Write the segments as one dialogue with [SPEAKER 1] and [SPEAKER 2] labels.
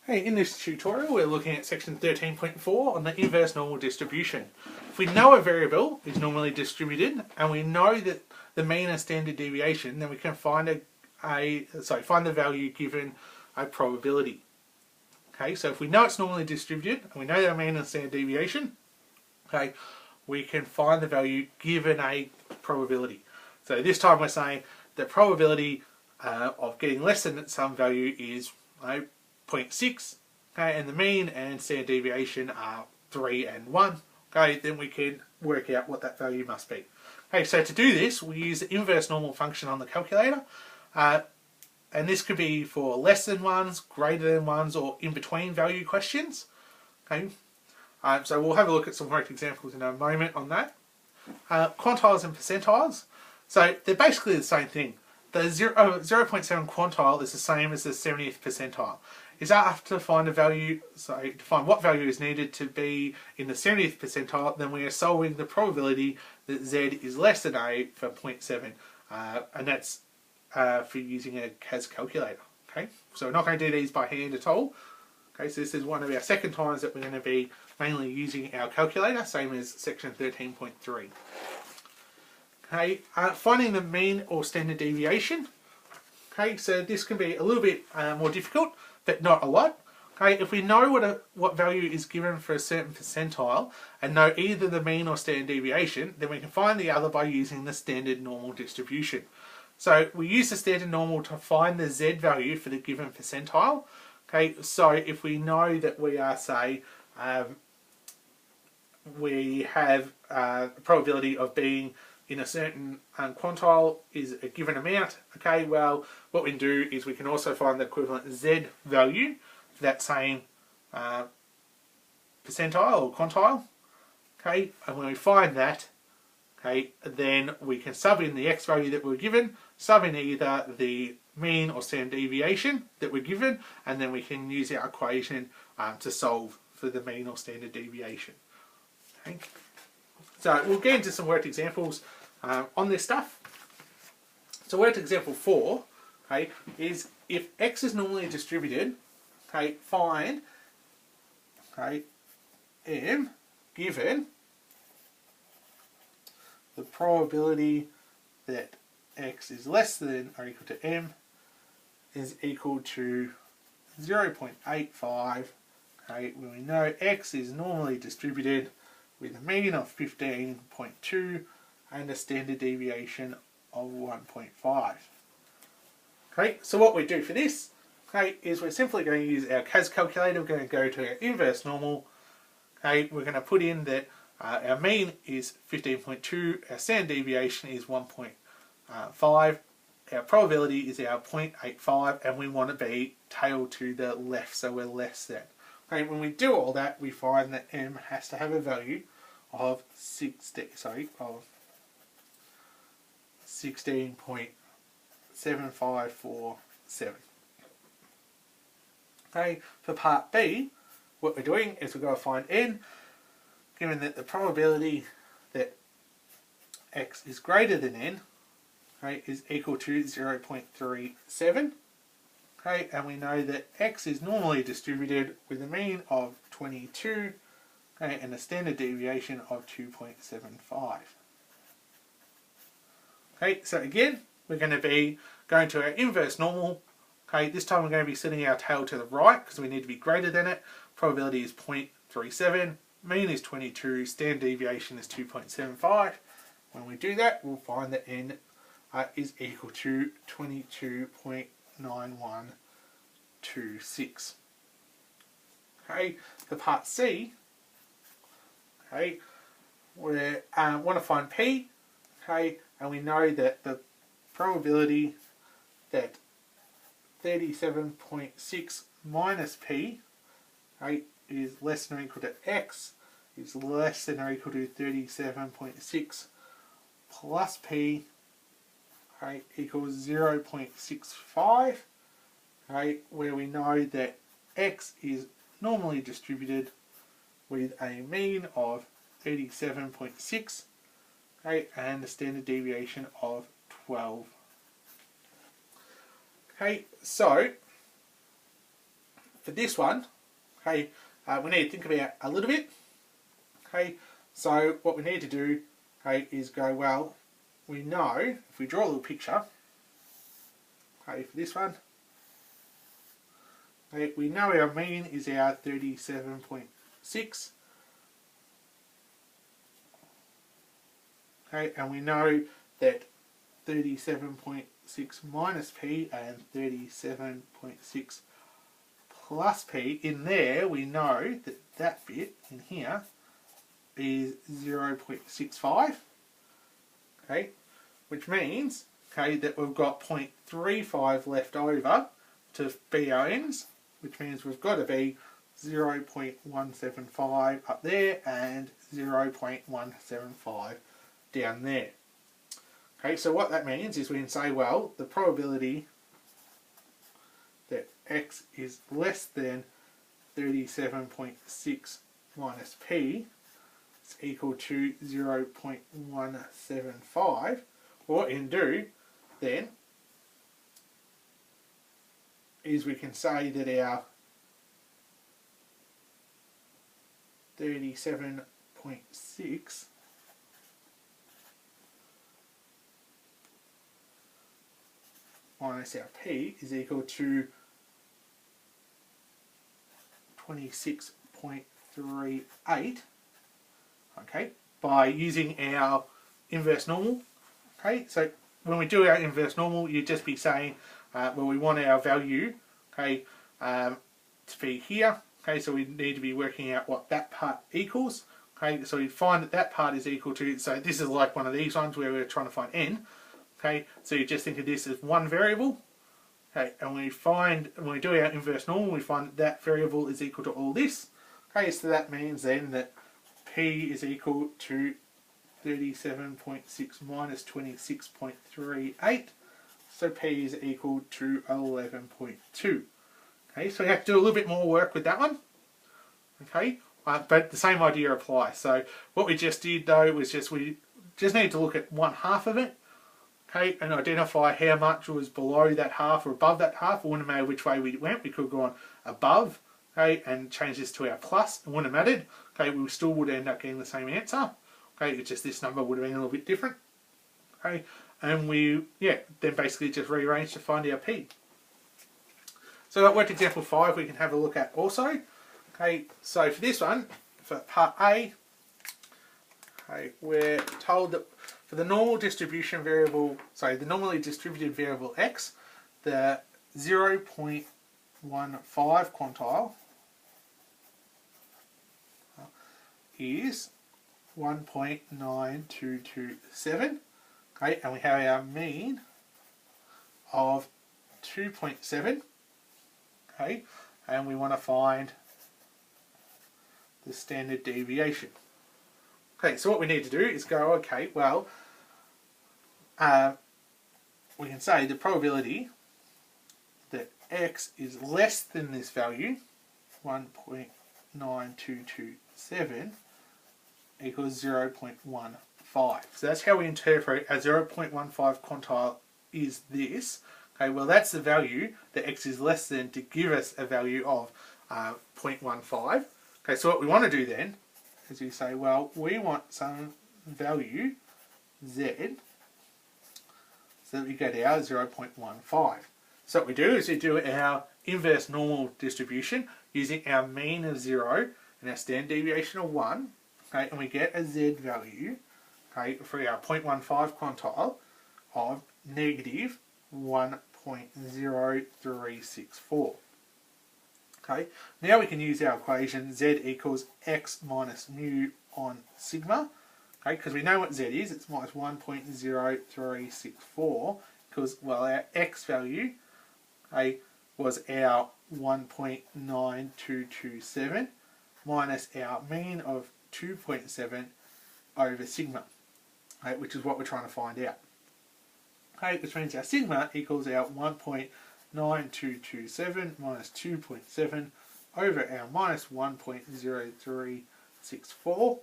[SPEAKER 1] Hey, in this tutorial we're looking at section 13.4 on the inverse normal distribution. If we know a variable is normally distributed and we know that the mean and standard deviation, then we can find find the value given a probability. Okay, so if we know it's normally distributed and we know the mean and standard deviation, okay, we can find the value given a probability. So this time we're saying the probability of getting less than some value is 0.6, okay, and the mean and standard deviation are 3 and 1. Okay, then we can work out what that value must be. Okay, so to do this, we use the inverse normal function on the calculator, and this could be for less than ones, greater than ones, or in between value questions. Okay, so we'll have a look at some worked examples in a moment on that. Quantiles and percentiles, so they're basically the same thing. The 0.7 quantile is the same as the 70th percentile. Is after to find a value, so to find what value is needed to be in the 70th percentile, then we are solving the probability that Z is less than A for 0.7, and that's for using a CAS calculator. Okay, so we're not going to do these by hand at all. Okay, so this is one of our second times that we're going to be mainly using our calculator, same as section 13.3. Okay, finding the mean or standard deviation. Okay, so this can be a little bit more difficult, but not a lot. Okay, if we know what value is given for a certain percentile and know either the mean or standard deviation, then we can find the other by using the standard normal distribution. So we use the standard normal to find the Z value for the given percentile. Okay, so if we know that we are, say, we have a probability of being in a certain quantile is a given amount, okay, well, what we can do is we can also find the equivalent Z value for that same percentile or quantile, okay, and when we find that, okay, then we can sub in the X value that we're given, sub in either the mean or standard deviation that we're given, and then we can use our equation to solve for the mean or standard deviation. Okay. So we'll get into some worked examples on this stuff. So worked example 4, okay, is if X is normally distributed, okay, find, okay, M given the probability that X is less than or equal to M is equal to 0.85, okay, when we know X is normally distributed with a mean of 15.2 and a standard deviation of 1.5. Okay, so what we do for this, okay, is we're simply going to use our CAS calculator. We're going to go to our inverse normal. Okay, we're going to put in that our mean is 15.2, our standard deviation is 1.5, our probability is our 0.85, and we want to be tail to the left, so we're less than. Okay, when we do all that, we find that M has to have a value of 16.7547. Okay, for part B, what we're doing is we're going to find N, given that the probability that X is greater than N, okay, is equal to 0.37. Okay, and we know that X is normally distributed with a mean of 22, okay, and a standard deviation of 2.75. Okay, so again, we're going to be going to our inverse normal. Okay, this time we're going to be setting our tail to the right because we need to be greater than it. Probability is 0.37, mean is 22, standard deviation is 2.75. When we do that, we'll find that N is equal to 22.9126. Okay, for part C, okay, we want to find P, okay, and we know that the probability that 37.6 minus P, okay, is less than or equal to X is less than or equal to 37.6 plus P, okay, equals 0.65, okay, where we know that X is normally distributed with a mean of 37.6, okay, and a standard deviation of 12. Okay, so for this one, okay, we need to think about a little bit. Okay, so what we need to do, okay, is go, well, we know, if we draw a little picture, okay, for this one, okay, we know our mean is our 37.6. Okay, and we know that 37.6 minus p and 37.6 plus p, in there we know that that bit in here is 0.65, okay, which means, okay, that we've got 0.35 left over to be our ends, which means we've got to be 0.175 up there and 0.175 down there. Okay, so what that means is we can say, well, the probability that x is less than 37.6 minus p is equal to 0.175. What we can do then is we can say that our 37.6 minus our p is equal to 26.38, okay, by using our inverse normal. Okay, so when we do our inverse normal, you'd just be saying, well, we want our value, okay, to be here. Okay, so we need to be working out what that part equals. Okay, so we find that that part is equal to, so this is like one of these ones where we're trying to find n. Okay, so you just think of this as one variable. Okay, and when we do our inverse normal, we find that that variable is equal to all this. Okay, so that means then that p is equal to 37.6 minus 26.38. So p is equal to 11.2. Okay, so we have to do a little bit more work with that one. Okay, but the same idea applies. So what we just did though was we just need to look at one half of it. Okay, and identify how much was below that half or above that half. It wouldn't matter which way we went. We could have gone above, okay, and change this to our plus. It wouldn't have mattered. Okay, we still would end up getting the same answer. Okay, it's just this number would have been a little bit different. Okay, and we, then basically just rearrange to find our p. So that worked example 5 we can have a look at also. Okay, so for this one, for part A, okay, we're told that for the normal distribution variable, the normally distributed variable x, the 0.15 quantile is 1.9227. Okay, and we have our mean of 2.7. Okay, and we want to find the standard deviation. Okay, so what we need to do is go, okay, well, we can say the probability that x is less than this value, 1.9227, equals 0.15. So that's how we interpret a 0.15 quantile is this. Okay, well that's the value that x is less than to give us a value of 0.15. Okay, so what we want to do then is we say, well, we want some value z, so that we get our 0.15. So what we do is we do our inverse normal distribution using our mean of 0 and our standard deviation of 1, okay, and we get a z value, okay, for our 0.15 quantile of negative 1.0364. Okay, now we can use our equation z equals x minus mu on sigma. Okay, because we know what z is, it's minus 1.0364, because, well, our x value, okay, was our 1.9227 minus our mean of 2.7 over sigma, okay, which is what we're trying to find out. Okay, which means our sigma equals our 1.9227 minus 2.7 over our minus 1.0364,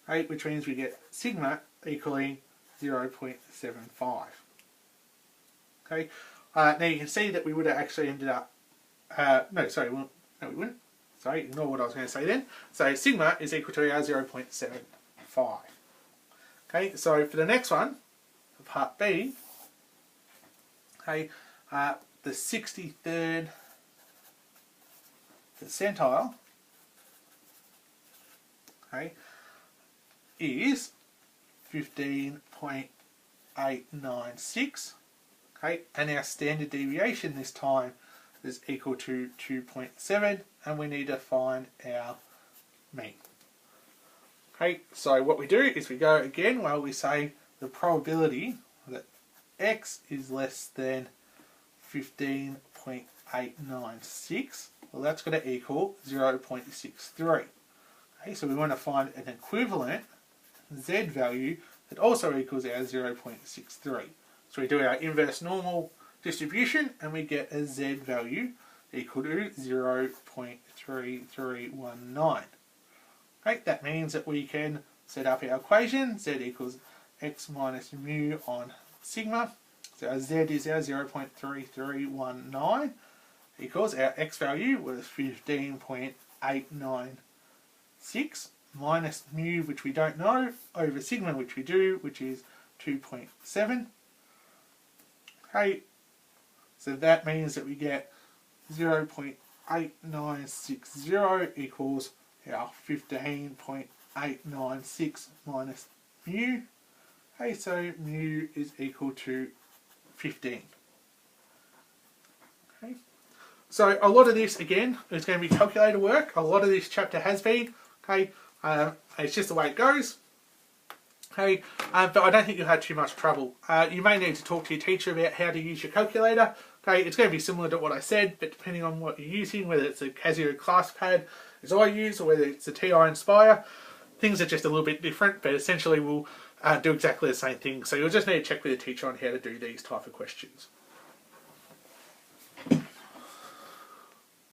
[SPEAKER 1] okay, which means we get sigma equaling 0.75. Okay, now you can see that we would have actually ended up, No, we wouldn't. Sorry, ignore what I was going to say then. So sigma is equal to our 0.75. Okay, so for the next one, part B, okay, the 63rd percentile, okay, is 15.896, okay, and our standard deviation this time is equal to 2.7, and we need to find our mean. Okay, so what we do is we go again, well, we say the probability that x is less than 15.896, well, that's going to equal 0.63. Okay, so we want to find an equivalent z value that also equals our 0.63. So we do our inverse normal distribution and we get a z value equal to 0.3319. Okay, that means that we can set up our equation, z equals x minus mu on sigma. So our z is our 0.3319 equals our x value was 15.896 minus mu, which we don't know, over sigma, which we do, which is 2.7. Okay, so that means that we get 0.8960 equals our 15.896 minus mu. Okay, so mu is equal to 15. Okay, so a lot of this again is going to be calculator work. A lot of this chapter has been. Okay, it's just the way it goes. Okay, but I don't think you'll have too much trouble. You may need to talk to your teacher about how to use your calculator. Okay, it's going to be similar to what I said, but depending on what you're using, whether it's a Casio ClassPad as I use, or whether it's a TI Inspire, things are just a little bit different, but essentially we'll do exactly the same thing. So you'll just need to check with your teacher on how to do these type of questions.